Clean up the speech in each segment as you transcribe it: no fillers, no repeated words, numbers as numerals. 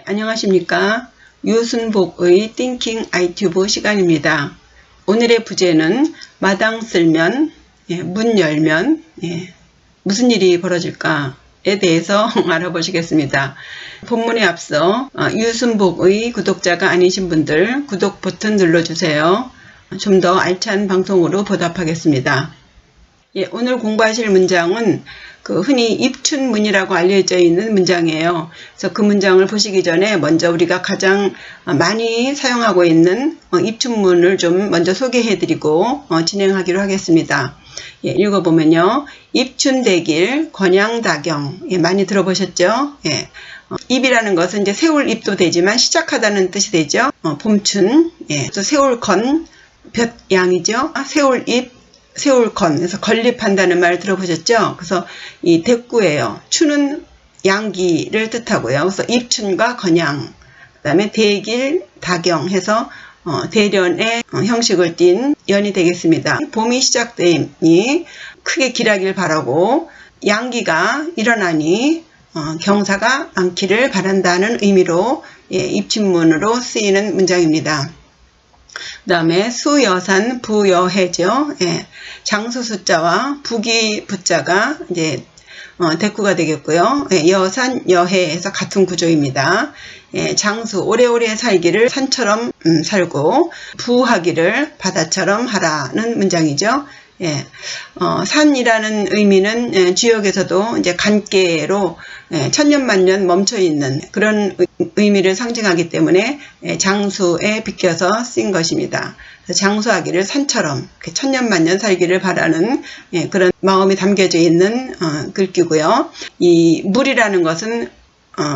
안녕하십니까. 유순복의 띵킹 아이튜브 시간입니다. 오늘의 부제는 마당 쓸면, 문 열면 무슨 일이 벌어질까에 대해서 알아보시겠습니다. 본문에 앞서 유순복의 구독자가 아니신 분들 구독 버튼 눌러주세요. 좀 더 알찬 방송으로 보답하겠습니다. 오늘 공부하실 문장은 흔히 입춘문이라고 알려져 있는 문장이에요. 그래서 그 문장을 보시기 전에 먼저 우리가 가장 많이 사용하고 있는 입춘문을 좀 먼저 소개해드리고 진행하기로 하겠습니다. 읽어보면요. 입춘대길 권양다경 많이 들어보셨죠? 입이라는 것은 이제 세울 입도 되지만 시작하다는 뜻이 되죠. 봄춘, 또 세울건 볕양이죠. 세울입 세울건, 그래서 건립한다는 말 들어보셨죠? 그래서 이 대구예요. 추는 양기를 뜻하고요. 그래서 입춘과 건양, 그 다음에 대길, 다경 해서 대련의 형식을 띈 연이 되겠습니다. 봄이 시작되니 크게 길하길 바라고 양기가 일어나니 경사가 많기를 바란다는 의미로 입춘문으로 쓰이는 문장입니다. 그 다음에 수여산 부여해죠. 장수 숫자와 부기 부자가 이제 대꾸가 되겠고요. 여산 여해에서 같은 구조입니다. 장수 오래오래 살기를 산처럼 살고 부하기를 바다처럼 하라는 문장이죠. 산이라는 의미는 주역에서도 이제 간계로 천년만년 멈춰 있는 그런 의미를 상징하기 때문에 장수에 비껴서 쓰인 것입니다. 장수하기를 산처럼 천년만년 살기를 바라는 그런 마음이 담겨져 있는 글귀고요. 이 물이라는 것은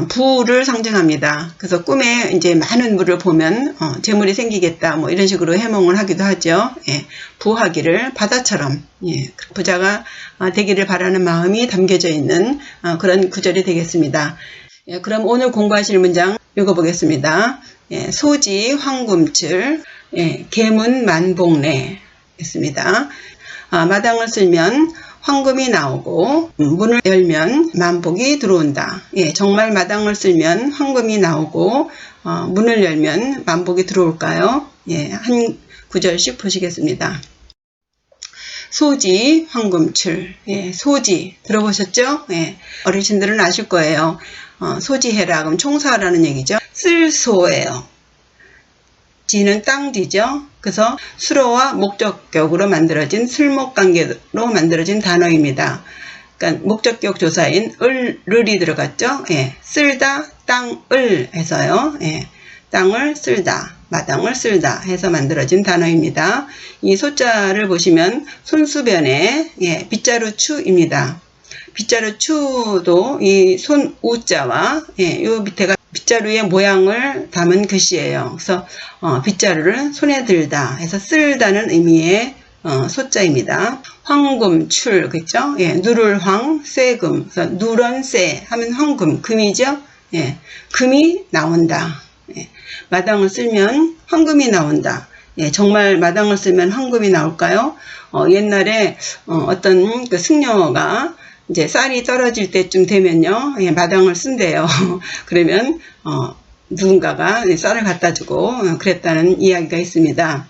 부를 상징합니다. 그래서 꿈에 이제 많은 물을 보면 재물이 생기겠다 뭐 이런 식으로 해몽을 하기도 하죠. 부하기를 바다처럼 부자가 되기를 바라는 마음이 담겨져 있는 그런 구절이 되겠습니다. 그럼 오늘 공부하실 문장 읽어보겠습니다. 소지 황금칠 계문 만복래 있습니다. 마당을 쓸면 황금이 나오고 문을 열면 만복이 들어온다. 정말 마당을 쓸면 황금이 나오고 문을 열면 만복이 들어올까요? 한 구절씩 보시겠습니다. 소지 황금출. 소지 들어보셨죠? 어르신들은 아실 거예요. 소지해라 그럼 총사하라는 얘기죠. 쓸소예요. 지는 땅지죠. 그래서 수로와 목적격으로 만들어진 슬목관계로 만들어진 단어입니다. 그러니까 목적격 조사인 을이 들어갔죠. 쓸다, 땅을 해서요. 땅을 쓸다, 마당을 쓸다 해서 만들어진 단어입니다. 이 소자를 보시면 손수변에 빗자루 추입니다. 빗자루 추도 이 손 우자와 요 밑에가 빗자루의 모양을 담은 글씨예요. 그래서 빗자루를 손에 들다 해서 쓸다는 의미의 소자입니다. 황금출 그렇죠? 누를 황, 쇠금. 그래서 누런 쇠 하면 황금, 금이죠? 금이 나온다. 마당을 쓸면 황금이 나온다. 정말 마당을 쓰면 황금이 나올까요? 옛날에 어떤 그 승려가 이제 쌀이 떨어질 때쯤 되면요, 마당을 쓴대요. 그러면 누군가가 쌀을 갖다 주고 그랬다는 이야기가 있습니다.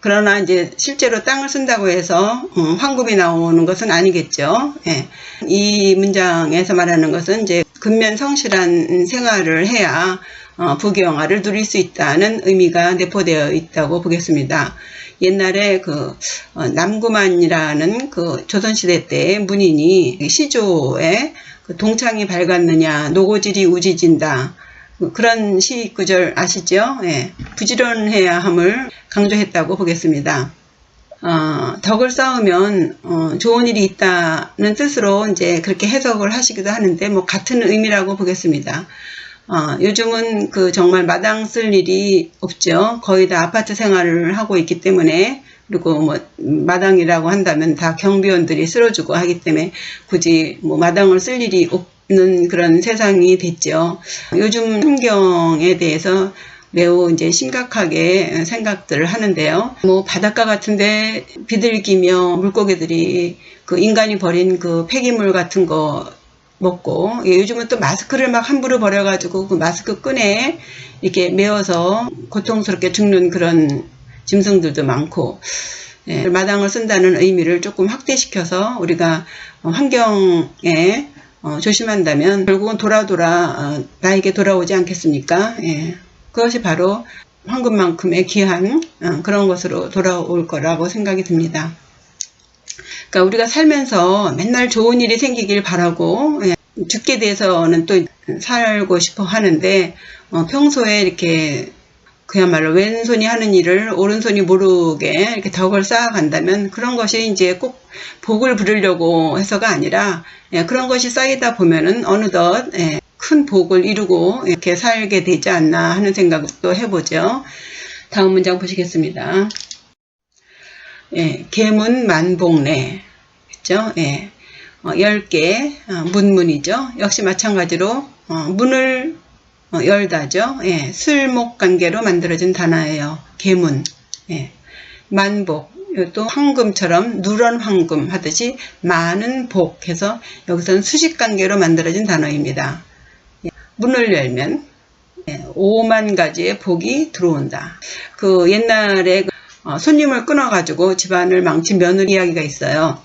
그러나 이제 실제로 땅을 쓴다고 해서 황금이 나오는 것은 아니겠죠. 이 문장에서 말하는 것은 이제 근면성실한 생활을 해야 부귀영화를 누릴 수 있다는 의미가 내포되어 있다고 보겠습니다. 옛날에 남구만이라는 조선시대 때 문인이 시조에 동창이 밝았느냐 노고질이 우지진다 그런 시 구절 아시죠? 부지런해야 함을 강조했다고 보겠습니다. 덕을 쌓으면 좋은 일이 있다는 뜻으로 이제 그렇게 해석을 하시기도 하는데 뭐 같은 의미라고 보겠습니다. 요즘은 정말 마당 쓸 일이 없죠. 거의 다 아파트 생활을 하고 있기 때문에 그리고 뭐 마당이라고 한다면 다 경비원들이 쓸어주고 하기 때문에 굳이 뭐 마당을 쓸 일이 없는 그런 세상이 됐죠. 요즘 환경에 대해서 매우 이제 심각하게 생각들을 하는데요. 뭐 바닷가 같은데 비둘기며 물고기들이 인간이 버린 폐기물 같은 거 먹고, 예, 요즘은 또 마스크를 막 함부로 버려가지고 그 마스크 끈에 이렇게 메어서 고통스럽게 죽는 그런 짐승들도 많고, 예, 마당을 쓴다는 의미를 조금 확대시켜서 우리가 환경에 조심한다면 결국은 돌아 나에게 돌아오지 않겠습니까? 예, 그것이 바로 황금만큼의 귀한 그런 것으로 돌아올 거라고 생각이 듭니다. 그러니까 우리가 살면서 맨날 좋은 일이 생기길 바라고, 예, 죽게 돼서는 또 살고 싶어 하는데, 평소에 이렇게 그야말로 왼손이 하는 일을 오른손이 모르게 이렇게 덕을 쌓아간다면 그런 것이 이제 꼭 복을 부르려고 해서가 아니라, 예, 그런 것이 쌓이다 보면은 어느덧, 예, 큰 복을 이루고 이렇게 살게 되지 않나 하는 생각도 해보죠. 다음 문장 보시겠습니다. 예, 계문 만복래. 그죠? 예, 10개, 문문이죠. 역시 마찬가지로, 문을 열다죠. 예, 술목관계로 만들어진 단어예요. 계문. 예, 만복. 또 황금처럼 누런 황금 하듯이 많은 복 해서 여기서는 수식관계로 만들어진 단어입니다. 예, 문을 열면 5만 가지의 복이 들어온다. 그 옛날에 손님을 끊어가지고 집안을 망친 며느리 이야기가 있어요.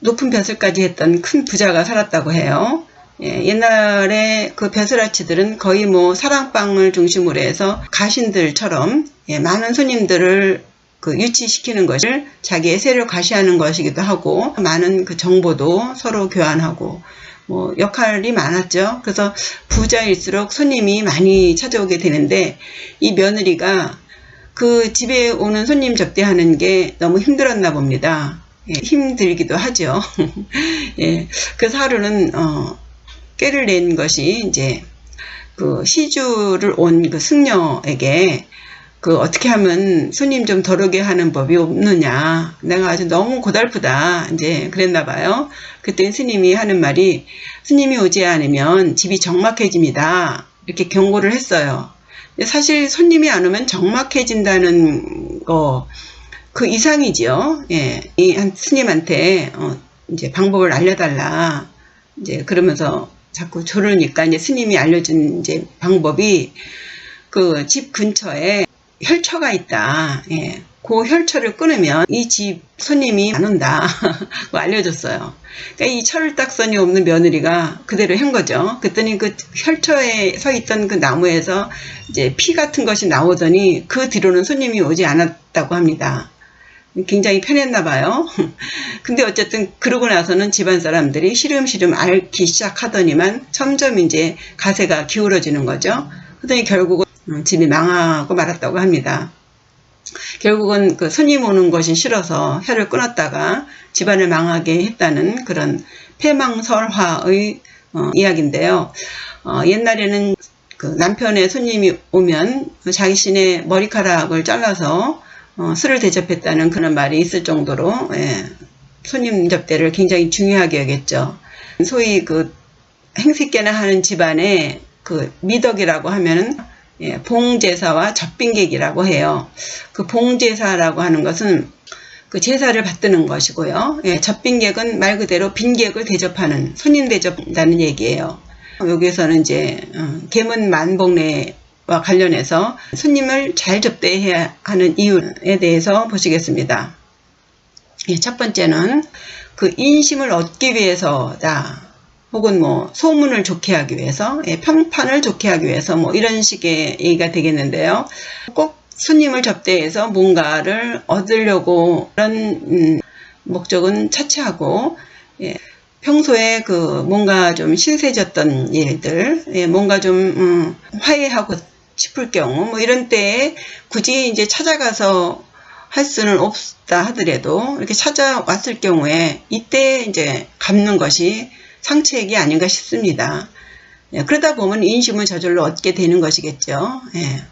높은 벼슬까지 했던 큰 부자가 살았다고 해요. 예, 옛날에 그 벼슬아치들은 거의 뭐 사랑방을 중심으로 해서 가신들처럼, 예, 많은 손님들을 그 유치시키는 것을 자기의 세를 과시하는 것이기도 하고, 많은 그 정보도 서로 교환하고, 뭐 역할이 많았죠. 그래서 부자일수록 손님이 많이 찾아오게 되는데, 이 며느리가 그 집에 오는 손님 접대하는 게 너무 힘들었나 봅니다. 예, 힘들기도 하죠. 예, 그래서 하루는 꾀를 낸 것이 이제 그 시주를 온 그 승려에게 그 어떻게 하면 손님 좀 덜 오게 하는 법이 없느냐. 내가 아주 너무 고달프다. 이제 그랬나 봐요. 그때 스님이 하는 말이, 스님이 오지 않으면 집이 적막해집니다. 이렇게 경고를 했어요. 사실 손님이 안 오면 적막해진다는 거 그 이상이지요. 예, 이 한 스님한테 이제 방법을 알려달라. 이제 그러면서 자꾸 조르니까 이제 스님이 알려준 이제 방법이 그 집 근처에 혈처가 있다. 예, 그 혈처를 끊으면 이 집 손님이 안 온다. 알려줬어요. 그러니까 이 철딱선이 없는 며느리가 그대로 한 거죠. 그랬더니 그 혈처에 서 있던 그 나무에서 이제 피 같은 것이 나오더니 그 뒤로는 손님이 오지 않았다고 합니다. 굉장히 편했나 봐요. 근데 어쨌든 그러고 나서는 집안 사람들이 시름시름 앓기 시작하더니만 점점 이제 가세가 기울어지는 거죠. 그러더니 결국은 집이 망하고 말았다고 합니다. 결국은 그 손님 오는 것이 싫어서 혀를 끊었다가 집안을 망하게 했다는 그런 폐망설화의 이야기인데요. 옛날에는 그 남편의 손님이 오면 자신의 머리카락을 잘라서 술을 대접했다는 그런 말이 있을 정도로, 예, 손님 접대를 굉장히 중요하게 여겼죠. 소위 그 행색계나 하는 집안의 그 미덕이라고 하면은, 예, 봉제사와 접빈객이라고 해요. 그 봉제사라고 하는 것은 그 제사를 받드는 것이고요. 예, 접빈객은 말 그대로 빈객을 대접하는, 손님 대접한다는 얘기예요. 여기에서는 이제 계문 만복래와 관련해서 손님을 잘 접대해야 하는 이유에 대해서 보시겠습니다. 예, 첫 번째는 그 인심을 얻기 위해서다. 혹은 뭐 소문을 좋게 하기 위해서, 예, 평판을 좋게 하기 위해서 뭐 이런 식의 얘기가 되겠는데요. 꼭 손님을 접대해서 뭔가를 얻으려고 그런 목적은 차치하고, 예, 평소에 그 뭔가 좀 신세졌던 일들, 예, 뭔가 좀 화해하고 싶을 경우 뭐 이런 때에 굳이 이제 찾아가서 할 수는 없다 하더라도 이렇게 찾아왔을 경우에 이때 이제 갚는 것이 상책이 아닌가 싶습니다. 예, 그러다 보면 인심을 저절로 얻게 되는 것이겠죠. 예.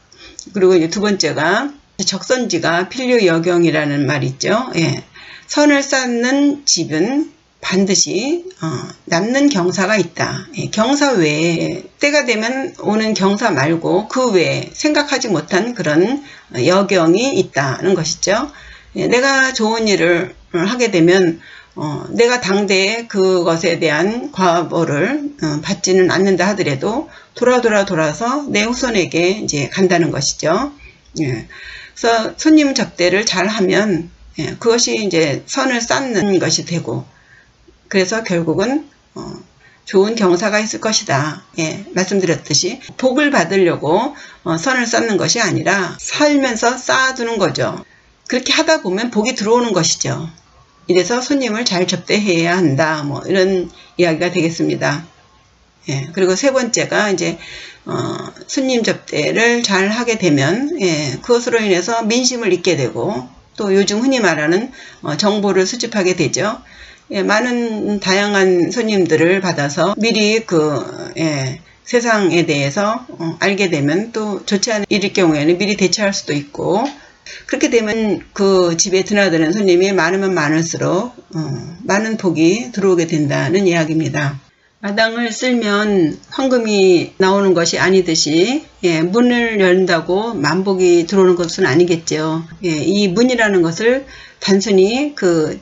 그리고 이제 두 번째가 적선지가 필류여경이라는 말이 있죠. 예. 선을 쌓는 집은 반드시 남는 경사가 있다. 예, 경사 외에 때가 되면 오는 경사 말고 그 외에 생각하지 못한 그런 여경이 있다는 것이죠. 예, 내가 좋은 일을 하게 되면 내가 당대에 그것에 대한 과보를 받지는 않는다 하더라도 돌아서 내 후손에게 이제 간다는 것이죠. 예. 그래서 손님 접대를 잘 하면 그것이 이제 선을 쌓는 것이 되고, 그래서 결국은 좋은 경사가 있을 것이다. 예, 말씀드렸듯이 복을 받으려고 선을 쌓는 것이 아니라 살면서 쌓아두는 거죠. 그렇게 하다 보면 복이 들어오는 것이죠. 이래서 손님을 잘 접대해야 한다. 뭐 이런 이야기가 되겠습니다. 예, 그리고 세 번째가 이제 손님 접대를 잘 하게 되면 그것으로 인해서 민심을 잊게 되고, 또 요즘 흔히 말하는 정보를 수집하게 되죠. 예, 많은 다양한 손님들을 받아서 미리 세상에 대해서 알게 되면 또 좋지 않은 일일 경우에는 미리 대처할 수도 있고, 그렇게 되면 그 집에 드나드는 손님이 많으면 많을수록 많은 복이 들어오게 된다는 이야기입니다. 마당을 쓸면 황금이 나오는 것이 아니듯이 문을 열다고 만복이 들어오는 것은 아니겠죠. 이 문이라는 것을 단순히 그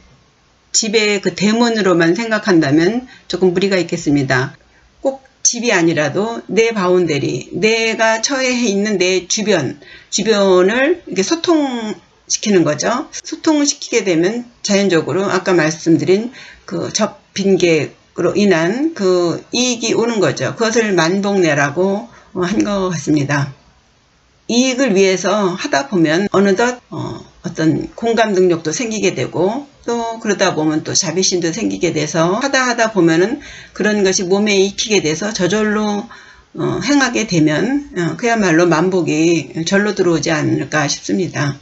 집의 그 대문으로만 생각한다면 조금 무리가 있겠습니다. 꼭 집이 아니라도 내 바운더리, 내가 처해 있는 내 주변을 이렇게 소통시키는 거죠. 소통시키게 되면 자연적으로 아까 말씀드린 그 접빈객으로 인한 그 이익이 오는 거죠. 그것을 만복내라고 한 것 같습니다. 이익을 위해서 하다 보면 어느덧 어떤 공감 능력도 생기게 되고, 또 그러다 보면 또 자비심도 생기게 돼서 하다 보면은 그런 것이 몸에 익히게 돼서 저절로 행하게 되면 그야말로 만복이 절로 들어오지 않을까 싶습니다.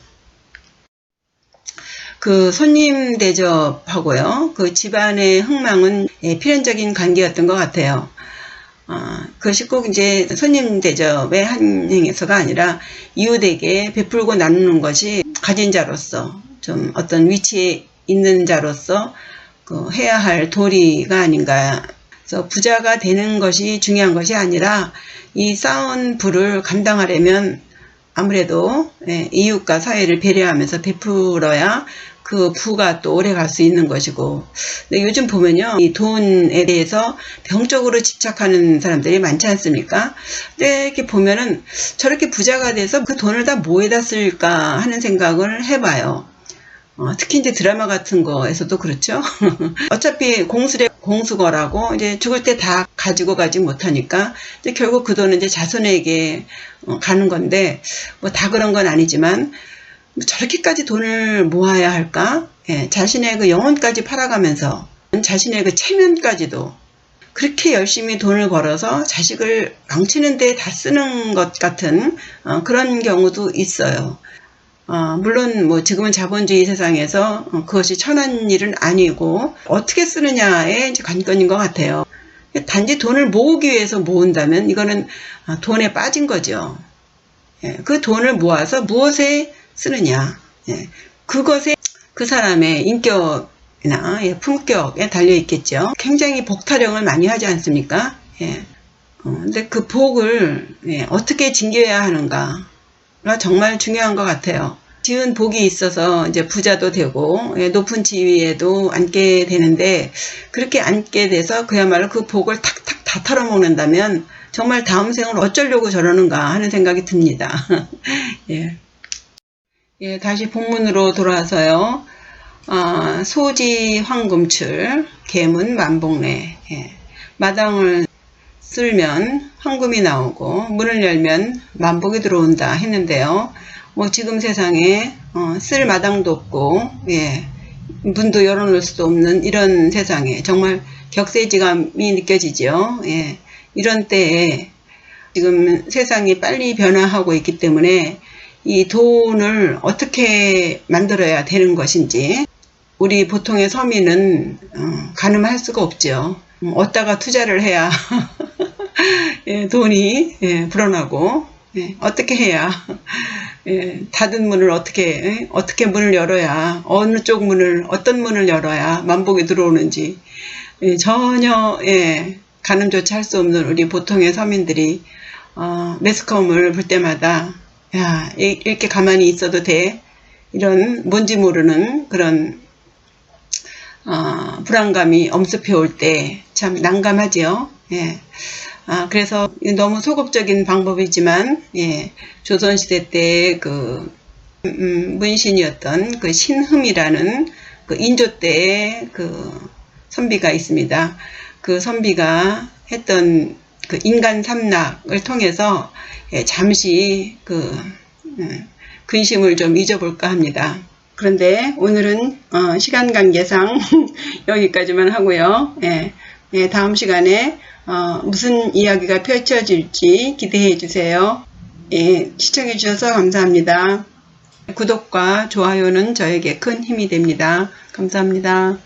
그 손님 대접하고요, 그 집안의 흥망은 필연적인 관계였던 것 같아요. 그것이 꼭 이제 손님 대접의 한 행에서가 아니라 이웃에게 베풀고 나누는 것이 가진 자로서 좀 어떤 위치에 있는 자로서 해야 할 도리가 아닌가. 그래서 부자가 되는 것이 중요한 것이 아니라 이 쌓은 부를 감당하려면 아무래도 이웃과 사회를 배려하면서 베풀어야 그 부가 또 오래 갈 수 있는 것이고, 근데 요즘 보면요, 이 돈에 대해서 병적으로 집착하는 사람들이 많지 않습니까? 근데 이렇게 보면은 저렇게 부자가 돼서 그 돈을 다 뭐에다 쓸까 하는 생각을 해봐요. 특히 이제 드라마 같은 거에서도 그렇죠. 어차피 공수거라고 이제 죽을 때 다 가지고 가지 못하니까 이제 결국 그 돈은 이제 자손에게 가는 건데, 뭐 다 그런 건 아니지만 저렇게까지 돈을 모아야 할까? 자신의 그 영혼까지 팔아가면서 자신의 그 체면까지도 그렇게 열심히 돈을 벌어서 자식을 망치는 데 다 쓰는 것 같은 그런 경우도 있어요. 물론 뭐 지금은 자본주의 세상에서 그것이 천한 일은 아니고 어떻게 쓰느냐에 이제 관건인 것 같아요. 단지 돈을 모으기 위해서 모은다면 이거는 돈에 빠진 거죠. 그 돈을 모아서 무엇에 쓰느냐, 그것에 그 사람의 인격이나 품격에 달려 있겠죠. 굉장히 복 타령을 많이 하지 않습니까? 근데 그 복을 어떻게 징겨야 하는가가 정말 중요한 것 같아요. 지은 복이 있어서 이제 부자도 되고 높은 지위에도 앉게 되는데, 그렇게 앉게 돼서 그야말로 그 복을 탁탁 다 털어먹는다면 정말 다음 생을 어쩌려고 저러는가 하는 생각이 듭니다. 다시 본문으로 돌아와서요. 소지 황금출, 계문 만복래. 마당을 쓸면 황금이 나오고 문을 열면 만복이 들어온다 했는데요. 뭐 지금 세상에 쓸 마당도 없고 문도 열어놓을 수도 없는 이런 세상에 정말 격세지감이 느껴지죠. 이런 때에 지금 세상이 빨리 변화하고 있기 때문에 이 돈을 어떻게 만들어야 되는 것인지 우리 보통의 서민은 가늠할 수가 없죠. 어디다가 투자를 해야 돈이 불어나고 어떻게 해야 닫은 문을 어떻게 문을 열어야, 어느 쪽 문을, 어떤 문을 열어야 만복이 들어오는지 전혀 가늠조차 할 수 없는 우리 보통의 서민들이 매스컴을 볼 때마다 야, 이렇게 가만히 있어도 돼? 이런 뭔지 모르는 그런 불안감이 엄습해 올 때 참 난감하지요. 예. 그래서 너무 소극적인 방법이지만, 예, 조선시대 때 문신이었던 그 신흠이라는 그 인조 때의 그 선비가 있습니다. 그 선비가 했던 그 인간 삼락을 통해서, 예, 잠시 근심을 좀 잊어볼까 합니다. 그런데 오늘은 시간 관계상 여기까지만 하고요. 예, 예, 다음 시간에 무슨 이야기가 펼쳐질지 기대해 주세요. 예, 시청해 주셔서 감사합니다. 구독과 좋아요는 저에게 큰 힘이 됩니다. 감사합니다.